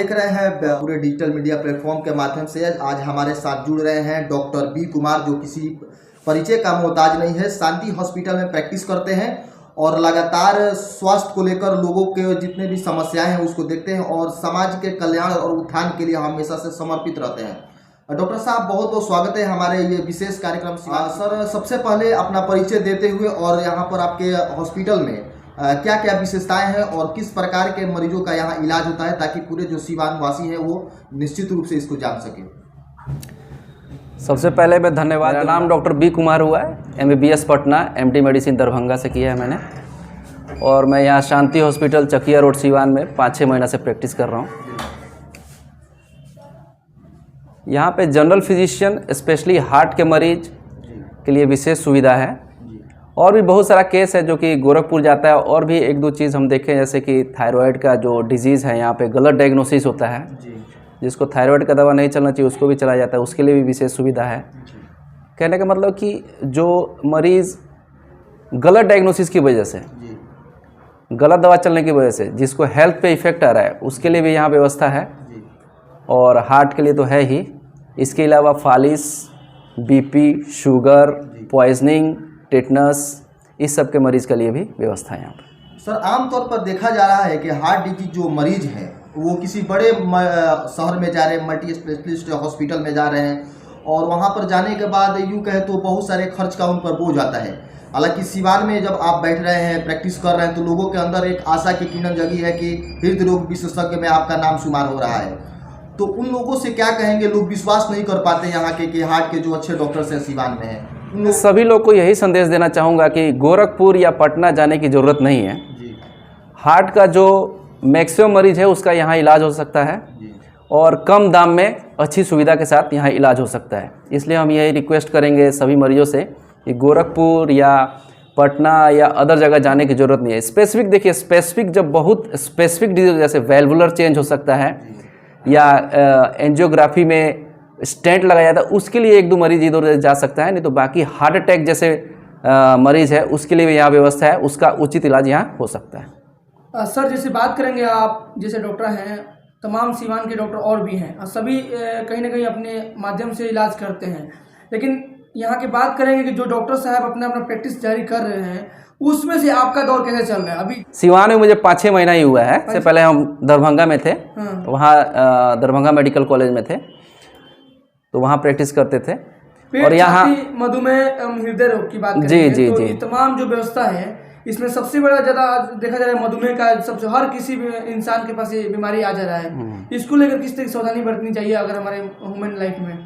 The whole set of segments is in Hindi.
देख रहे हैं पूरे डिजिटल मीडिया प्लेटफॉर्म के माध्यम से। आज हमारे साथ जुड़ रहे हैं डॉक्टर बी कुमार, जो किसी परिचय का मोहताज नहीं है। शांति हॉस्पिटल में प्रैक्टिस करते हैं और लगातार स्वास्थ्य को लेकर लोगों के जितने भी समस्याएं हैं उसको देखते हैं और समाज के कल्याण और उत्थान के लिए हमेशा से समर्पित रहते हैं। डॉक्टर साहब, बहुत बहुत स्वागत है हमारे ये विशेष कार्यक्रम से। सर, सबसे पहले अपना परिचय देते हुए और यहाँ पर आपके हॉस्पिटल में क्या क्या विशेषताएं हैं और किस प्रकार के मरीजों का यहाँ इलाज होता है, ताकि पूरे जो सीवान वासी हैं वो निश्चित रूप से इसको जान सके। सबसे पहले मैं धन्यवाद। मेरा नाम डॉक्टर बी कुमार हुआ है, MBBS Patna, MD medicine Darbhanga से किया है मैंने, और मैं यहाँ शांति हॉस्पिटल चकिया रोड सीवान में 5-6 महीना से प्रैक्टिस कर रहा हूँ। यहाँ पे जनरल फिजिशियन स्पेशली हार्ट के मरीज के लिए विशेष सुविधा है, और भी बहुत सारा केस है जो कि गोरखपुर जाता है। और भी एक दो चीज़ हम देखें, जैसे कि थायराइड का जो डिजीज़ है, यहाँ पे गलत डायग्नोसिस होता है, जिसको थायराइड का दवा नहीं चलना चाहिए उसको भी चला जाता है, उसके लिए भी विशेष सुविधा है। कहने का मतलब कि जो मरीज़ गलत डायग्नोसिस की वजह से, गलत दवा चलने की वजह से जिसको हेल्थ पे इफेक्ट आ रहा है, उसके लिए भी यहाँ व्यवस्था है, और हार्ट के लिए तो है ही। इसके अलावा फालिस, BP, शुगर, पॉइजनिंग, टेटनस, इस सब के मरीज़ के लिए भी व्यवस्था है यहाँ पर। सर, आमतौर पर देखा जा रहा है कि हार्ट डिजीज जो मरीज हैं वो किसी बड़े शहर में जा रहे हैं, मल्टी स्पेशलिस्ट हॉस्पिटल में जा रहे हैं, और वहाँ पर जाने के बाद यूँ कहे तो बहुत सारे खर्च का उन पर बोझ आता है। हालांकि सीवान में जब आप बैठ रहे हैं, प्रैक्टिस कर रहे हैं, तो लोगों के अंदर एक आशा की किरण जगी है कि हृदय रोग विशेषज्ञ में आपका नाम शुमार हो रहा है। तो उन लोगों से क्या कहेंगे? लोग विश्वास नहीं कर पाते यहाँ के कि हार्ट के जो अच्छे डॉक्टर्स हैं सीवान में हैं। सभी लोग को यही संदेश देना चाहूँगा कि गोरखपुर या पटना जाने की ज़रूरत नहीं है। हार्ट का जो मैक्सिमम मरीज है उसका यहाँ इलाज हो सकता है, और कम दाम में अच्छी सुविधा के साथ यहाँ इलाज हो सकता है। इसलिए हम यही रिक्वेस्ट करेंगे सभी मरीजों से कि गोरखपुर या पटना या अदर जगह जाने की ज़रूरत नहीं है। स्पेसिफिक देखिए, स्पेसिफिक जब बहुत स्पेसिफिक डिजीज जैसे वेल्वुलर चेंज हो सकता है या एंजियोग्राफी में स्टेंट लगाया जाता है, उसके लिए एक दो मरीज इधर उधर जा सकता है, नहीं तो बाकी हार्ट अटैक जैसे मरीज़ है उसके लिए भी यहाँ व्यवस्था है, उसका उचित इलाज यहाँ हो सकता है। सर, जैसे बात करेंगे, आप जैसे डॉक्टर हैं, तमाम सीवान के डॉक्टर और भी हैं, और सभी कहीं ना कहीं अपने माध्यम से इलाज करते हैं, लेकिन यहाँ की बात करेंगे कि जो डॉक्टर साहब अपना प्रैक्टिस जारी कर रहे हैं, उसमें से आपका दौर कैसे चल रहा है? अभी सीवान में मुझे 5-6 महीना ही हुआ है। इससे पहले हम दरभंगा में थे, वहाँ दरभंगा मेडिकल कॉलेज में थे, तो वहाँ प्रैक्टिस करते थे। और यहाँ मधुमेह हृदय रोग की बात करेंगे तो ये तमाम जो व्यवस्था है, इसमें सबसे बड़ा ज़्यादा देखा जा रहा है मधुमेह का। सबसे हर किसी इंसान के पास ये बीमारी आ जा रहा है, इसको लेकर किस तरह की सावधानी बरतनी चाहिए अगर हमारे ह्यूमन लाइफ में?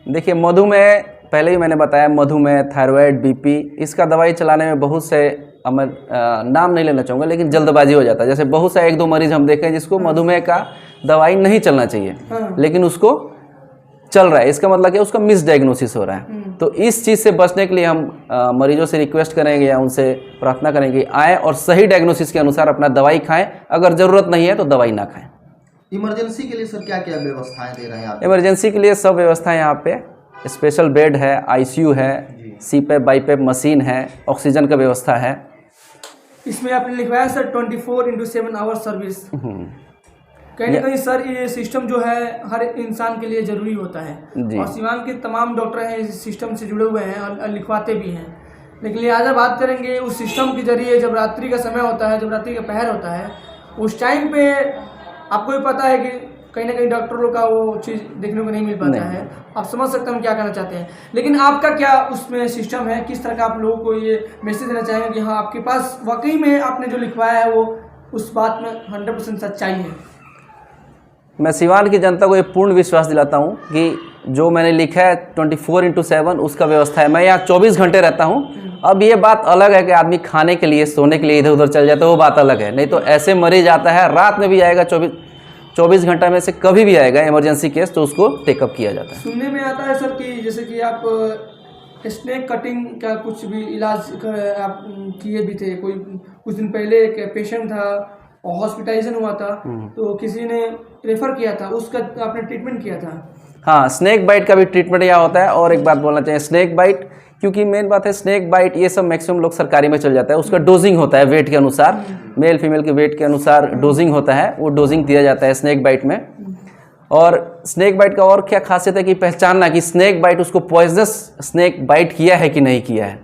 देखिए, मधुमेह पहले ही मैंने बताया, मधुमेह, थायराइड, BP, इसका दवाई चलाने में बहुत से नाम नहीं लेना चाहूँगा, लेकिन जल्दबाजी हो जाता है। जैसे बहुत सा एक दो मरीज हम देखें जिसको मधुमेह का दवाई नहीं चलना चाहिए, लेकिन उसको चल रहा है, इसका मतलब क्या, उसका मिस डायग्नोसिस हो रहा है। तो इस चीज़ से बचने के लिए हम मरीजों से रिक्वेस्ट करेंगे या उनसे प्रार्थना करेंगे आएँ और सही डायग्नोसिस के अनुसार अपना दवाई खाएं। अगर ज़रूरत नहीं है तो दवाई ना खाएं। इमरजेंसी के लिए सर क्या क्या व्यवस्थाएं दे रहे हैं आप? इमरजेंसी के लिए सब व्यवस्थाएं यहाँ पे, स्पेशल बेड है, ICU है, CPAP BiPAP मशीन है, ऑक्सीजन का व्यवस्था है। इसमें आपने लिखवाया सर 24/7 आवर सर्विस। कहीं ना कहीं सर ये सिस्टम जो है हर इंसान के लिए ज़रूरी होता है, और सीवान के तमाम डॉक्टर हैं इस सिस्टम से जुड़े हुए हैं और लिखवाते भी हैं। लेकिन लिहाजा बात करेंगे उस सिस्टम के जरिए, जब रात्रि का समय होता है, जब रात्रि का पहर होता है, उस टाइम पे आपको भी पता है कि कहीं ना कहीं डॉक्टरों का वो चीज़ देखने को नहीं मिल पाता है। आप समझ सकते हैं हम क्या करना चाहते हैं, लेकिन आपका क्या उसमें सिस्टम है? किस तरह का आप लोगों को ये मैसेज देना चाहेंगे कि हाँ, आपके पास वाकई में आपने जो लिखवाया है वो उस बात में 100% सच्चाई है? मैं सीवान की जनता को ये पूर्ण विश्वास दिलाता हूँ कि जो मैंने लिखा है 24/7 उसका व्यवस्था है। मैं यहाँ 24 घंटे रहता हूँ। अब ये बात अलग है कि आदमी खाने के लिए, सोने के लिए इधर उधर चल जाता है, वो बात अलग है। नहीं तो ऐसे मरीज आता है, रात में भी आएगा, 24 घंटा में से कभी भी आएगा इमरजेंसी केस, तो उसको टेकअप किया जाता है। सुनने में आता है सर कि जैसे कि आप स्नेक कटिंग का कुछ भी इलाज आप किए भी थे। कुछ दिन पहले एक पेशेंट था और हॉस्पिटलाइजेशन हुआ था, तो किसी ने रेफर किया था, उसका आपने ट्रीटमेंट किया था। हाँ, स्नेक बाइट का भी ट्रीटमेंट यहाँ होता है। और एक बात बोलना चाहिए, स्नेक बाइट क्योंकि मेन बात है स्नेक बाइट ये सब मैक्सिमम लोग सरकारी में चल जाता है, उसका डोजिंग होता है वेट के अनुसार, मेल फीमेल के वेट के अनुसार डोजिंग होता है, वो डोजिंग दिया जाता है स्नेक बाइट में। और स्नेक बाइट का और क्या खासियत है कि पहचानना कि स्नेक बाइट उसको पॉइजनस स्नेक बाइट किया है कि नहीं किया है।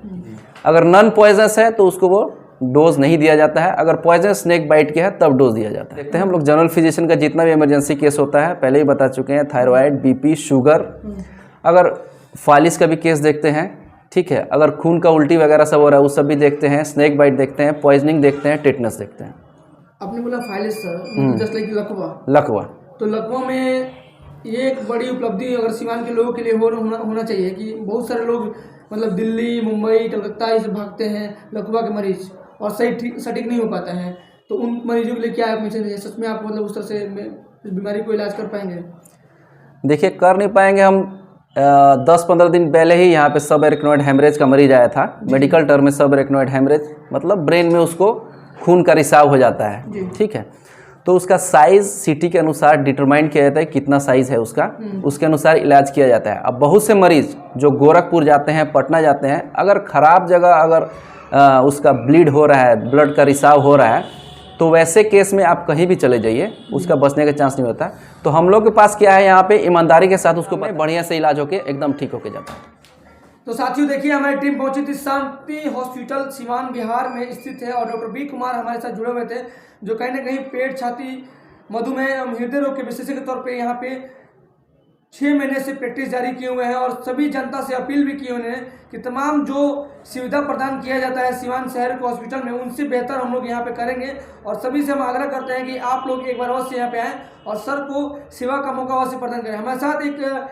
अगर नॉन पॉइजनस है तो उसको वो डोज नहीं दिया जाता है, अगर पॉइजनस स्नेक बाइट किया है तब डोज दिया जाता है। देखते हैं हम लोग जनरल फिजिशियन का जितना भी इमरजेंसी केस होता है, पहले ही बता चुके हैं, थायराइड, बीपी, शुगर, अगर फालिस का भी केस देखते हैं, ठीक है, अगर खून का उल्टी वगैरह सब हो रहा है वो सब भी देखते हैं, स्नेक बाइट देखते हैं, पॉइजनिंग देखते हैं, टेटनस देखते हैं। आपने बोला फाइलिस सर, जस्ट लाइक लकवा, तो लकवा में ये एक बड़ी उपलब्धि अगर सीवान के लोगों के लिए होना चाहिए कि बहुत सारे लोग मतलब दिल्ली, मुंबई, कलकत्ता ये सब भागते हैं लकवा के मरीज और सटीक नहीं हो पाता है, तो उन मरीजों के लिए क्या आप मैसेज है? सच में आप मतलब उस तरह से इस बीमारी को इलाज कर पाएंगे? देखिए कर नहीं पाएंगे हम। 10-15 दिन पहले ही यहाँ पे सब एरेक्नोइड हेमरेज का मरीज आया था। मेडिकल टर्म में सब एरेक्नोइड हेमरेज मतलब ब्रेन में उसको खून का रिसाव हो जाता है, ठीक है। तो उसका साइज़ सीटी के अनुसार डिटरमाइन किया जाता है कितना साइज़ है उसका, उसके अनुसार इलाज किया जाता है। अब बहुत से मरीज़ जो गोरखपुर जाते हैं, पटना जाते हैं, अगर ख़राब जगह अगर उसका ब्लीड हो रहा है, ब्लड का रिसाव हो रहा है, तो वैसे केस में आप कहीं भी चले जाइए, उसका बचने का चांस नहीं होता। तो हम लोग के पास क्या है, यहाँ पे ईमानदारी के साथ उसको बढ़िया से इलाज होके एकदम ठीक होके जाता है। तो साथियों देखिए हमारी टीम पहुंची थी शांति हॉस्पिटल सीवान बिहार में स्थित है और डॉक्टर बी कुमार हमारे साथ जुड़े हुए थे, जो कहीं ना कहीं पेट, छाती, मधुमेह, हृदय रोग के विशेषज्ञ के तौर पे यहाँ पे 6 महीने से प्रैक्टिस जारी किए हुए हैं और सभी जनता से अपील भी की उन्होंने कि तमाम जो सुविधा प्रदान किया जाता है सीवान शहर के हॉस्पिटल में, उनसे बेहतर हम लोग यहाँ पे करेंगे। और सभी से हम आग्रह करते हैं कि आप लोग एक बार अवश्य यहाँ पे आएँ और सर को सेवा का मौका अवश्य प्रदान करें। हमारे साथ एक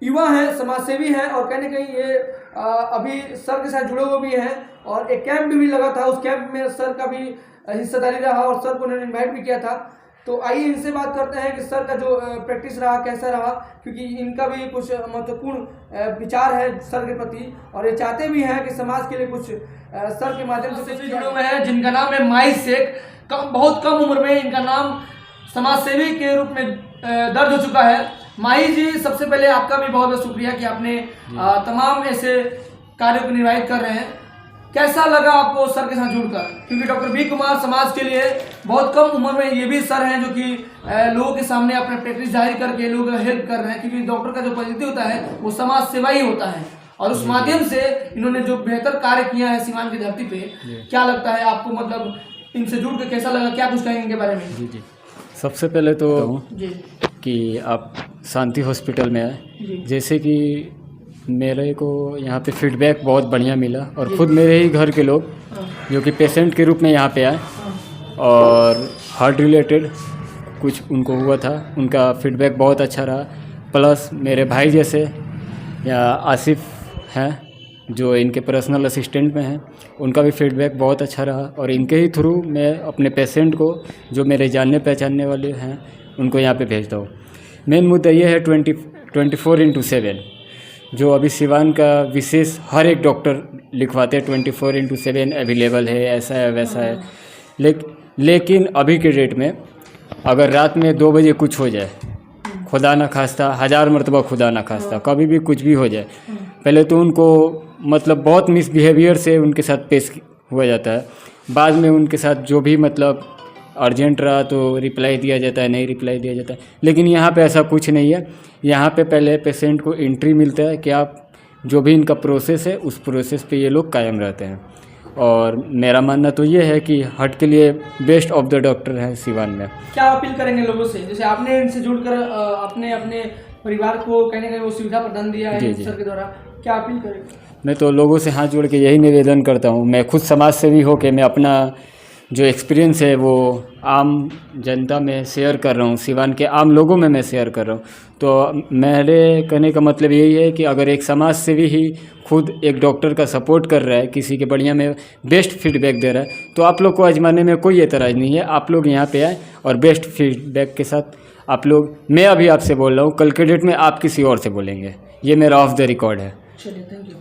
युवा है, समाजसेवी है और कहीं ना कहीं ये अभी सर के साथ जुड़े हुए भी हैं और एक कैंप भी लगा था, उस कैंप में सर का भी हिस्सेदारी रहा और सर को उन्होंने इन्वाइट भी किया था। तो आइए इनसे बात करते हैं कि सर का जो प्रैक्टिस रहा कैसा रहा, क्योंकि इनका भी कुछ महत्वपूर्ण विचार है सर के प्रति और ये चाहते भी हैं कि समाज के लिए कुछ सर के माध्यम से जुड़े हुए हैं, जिनका नाम है माही शेख। बहुत कम उम्र में इनका नाम समाजसेवी के रूप में दर्ज हो चुका है। माही जी, सबसे पहले आपका भी बहुत बहुत शुक्रिया कि आपने तमाम ऐसे कार्यों को निर्वाहित कर रहे हैं। कैसा लगा आपको सर के साथ जुड़कर? क्योंकि डॉक्टर बी कुमार समाज के लिए बहुत कम उम्र में ये भी सर हैं जो कि लोगों के सामने अपने प्रैक्टिस जाहिर करके लोगों का हेल्प कर रहे हैं, क्योंकि डॉक्टर का जो पद्धति होता है वो समाज सेवा ही होता है और उस माध्यम से इन्होंने जो बेहतर कार्य किया है सीवान की धरती पे, क्या लगता है आपको? मतलब इनसे जुड़ कर कैसा लगा, क्या कुछ कहेंगे इनके बारे में? जी सबसे पहले तो कि आप शांति हॉस्पिटल में आए, जैसे कि मेरे को यहाँ पे फीडबैक बहुत बढ़िया मिला और ख़ुद मेरे ही घर के लोग जो कि पेशेंट के रूप में यहाँ पे आए और हार्ट रिलेटेड कुछ उनको हुआ था, उनका फीडबैक बहुत अच्छा रहा। प्लस मेरे भाई जैसे या आसिफ हैं जो इनके पर्सनल असिस्टेंट में हैं, उनका भी फीडबैक बहुत अच्छा रहा और इनके ही थ्रू मैं अपने पेशेंट को जो मेरे जानने पहचानने वाले हैं उनको यहाँ पे भेजता हूँ। मेन मुद्दा ये है 24/7 जो अभी सीवान का विशेष हर एक डॉक्टर लिखवाते हैं 24/7 अवेलेबल है, ऐसा है वैसा है। लेकिन अभी के डेट में अगर रात में 2 बजे कुछ हो जाए, खुदा ना खास्ता, 1000 मरतबा खुदा ना खास्ता, कभी भी कुछ भी हो जाए, पहले तो उनको मतलब बहुत मिसबिहेवियर से उनके साथ पेश हुआ जाता है। बाद में उनके साथ जो भी मतलब अर्जेंट रहा तो रिप्लाई दिया जाता है, नहीं रिप्लाई दिया जाता है। लेकिन यहाँ पे ऐसा कुछ नहीं है। यहाँ पे पहले पेशेंट को एंट्री मिलता है कि आप जो भी इनका प्रोसेस है उस प्रोसेस पे ये लोग कायम रहते हैं। और मेरा मानना तो ये है कि हार्ट के लिए बेस्ट ऑफ द डॉक्टर है सीवान में। क्या अपील करेंगे लोगों से, जैसे आपने इनसे जुड़कर अपने अपने परिवार को कहने का वो सुविधा प्रदान दिया है सर के द्वारा, क्या अपील करेंगे? मैं तो लोगों से हाथ जोड़ के यही निवेदन करता हूँ। मैं खुद समाज सेवी हो के मैं अपना जो एक्सपीरियंस है वो आम जनता में शेयर कर रहा हूँ, सीवान के आम लोगों में मैं शेयर कर रहा हूँ। तो मेरे कहने का मतलब यही है कि अगर एक समाज सेवी ही खुद एक डॉक्टर का सपोर्ट कर रहा है, किसी के बढ़िया में बेस्ट फीडबैक दे रहा है, तो आप लोग को आजमाने में कोई एतराज़ नहीं है। आप लोग यहाँ पे आए और बेस्ट फीडबैक के साथ आप लोग, मैं अभी आपसे बोल रहा हूँ, कल के डेट में आप किसी और से बोलेंगे, ये मेरा ऑफ द रिकॉर्ड है। चलिए, थैंक यू।